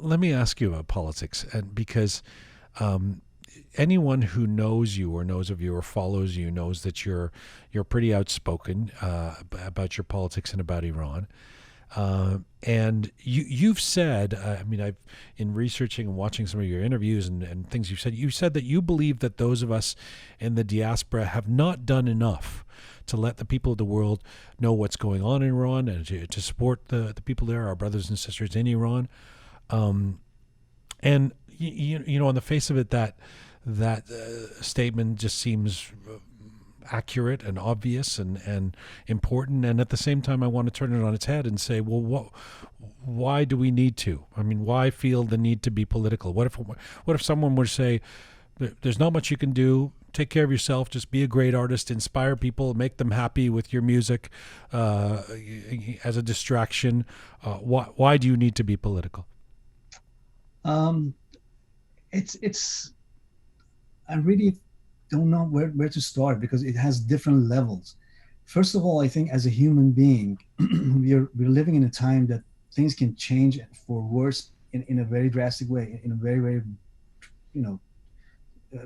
let me ask you about politics, and because anyone who knows you or knows of you or follows you knows that you're pretty outspoken about your politics and about Iran. And you've said, I mean, I've in researching and watching some of your interviews and things you said that you believe that those of us in the diaspora have not done enough to let the people of the world know what's going on in Iran and to support the people there, our brothers and sisters in Iran. And you know, on the face of it, that statement just seems accurate and obvious and important. And at the same time, I want to turn it on its head and say, well, why do we need to? I mean, why feel the need to be political? What if someone were to say, there's not much you can do. Take care of yourself. Just be a great artist. Inspire people. Make them happy with your music as a distraction. Why do you need to be political? It's I really don't know where to start because it has different levels. First of all, I think as a human being, we're living in a time that things can change for worse in a very drastic way, in a very, very, you know,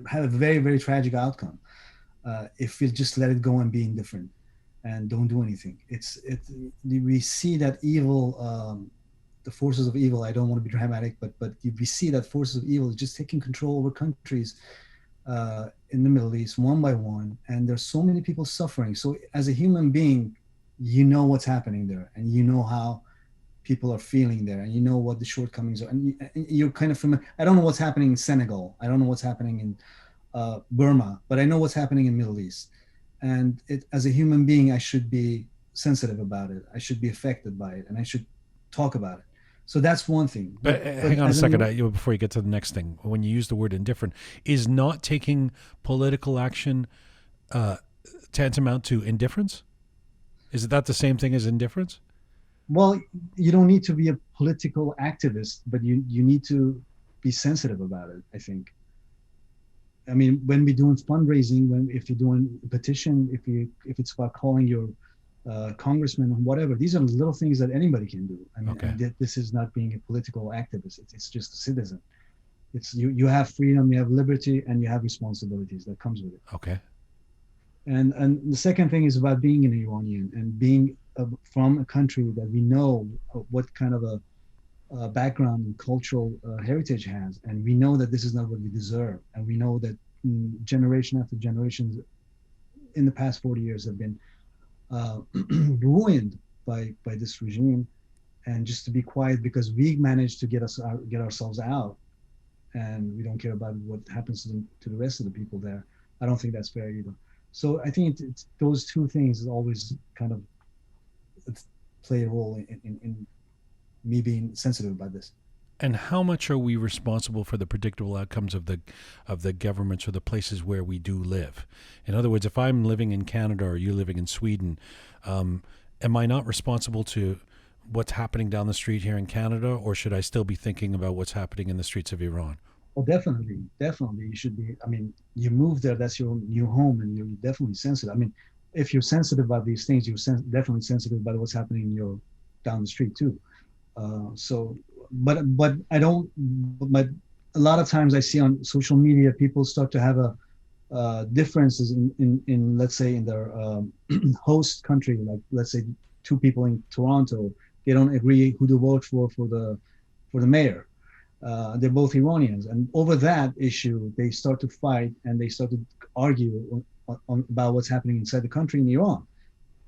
have a very, very tragic outcome if we just let it go and be indifferent and don't do anything. We see that evil, the forces of evil. I don't want to be dramatic, but we see that forces of evil is just taking control over countries in the Middle East one by one, and there's so many people suffering. So as a human being, you know what's happening there, and you know how people are feeling there, and you know what the shortcomings are, and you're kind of familiar. I don't know what's happening in Senegal. I don't know what's happening in Burma, but I know what's happening in Middle East. And as a human being, I should be sensitive about it. I should be affected by it, and I should talk about it. So that's one thing. But hang on a second before you get to the next thing. When you use the word indifferent, is not taking political action tantamount to indifference? Is that the same thing as indifference? Well, you don't need to be a political activist, but you need to be sensitive about it, I think. I mean, when we're doing fundraising, if you're doing a petition, if it's about calling your congressman or whatever, these are little things that anybody can do. I mean, okay. This is not being a political activist. It's just a citizen. It's you have freedom, you have liberty, and you have responsibilities that comes with it. Okay. And the second thing is about being an Iranian and being from a country that we know what kind of a background and cultural heritage has, and we know that this is not what we deserve, and we know that generation after generations in the past 40 years have been ruined by this regime, and just to be quiet because we managed to get ourselves out, and we don't care about what happens to the rest of the people there. I don't think that's fair either. So I think it's those two things always kind of play a role in me being sensitive about this. And how much are we responsible for the predictable outcomes of the governments or the places where we do live? In other words, if I'm living in Canada or you living in Sweden, am I not responsible to what's happening down the street here in Canada, or should I still be thinking about what's happening in the streets of Iran? Well, definitely. You should be. I mean, you moved there, that's your new home, and you're definitely sensitive. I mean, if you're sensitive about these things, you're definitely sensitive about what's happening in your down the street too. But I don't. But a lot of times I see on social media people start to have differences in let's say in their host country. Like let's say two people in Toronto, they don't agree who to vote for the mayor. They're both Iranians, and over that issue they start to fight and they start to argue about what's happening inside the country in Iran.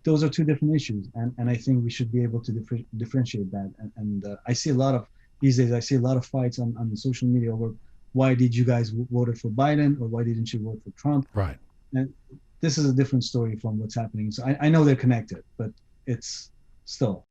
Those are two different issues, and I think we should be able to differentiate that. And I see a lot of these days. I see a lot of fights on social media over why did you guys voted for Biden or why didn't you vote for Trump? Right. And this is a different story from what's happening. So I know they're connected, but it's still.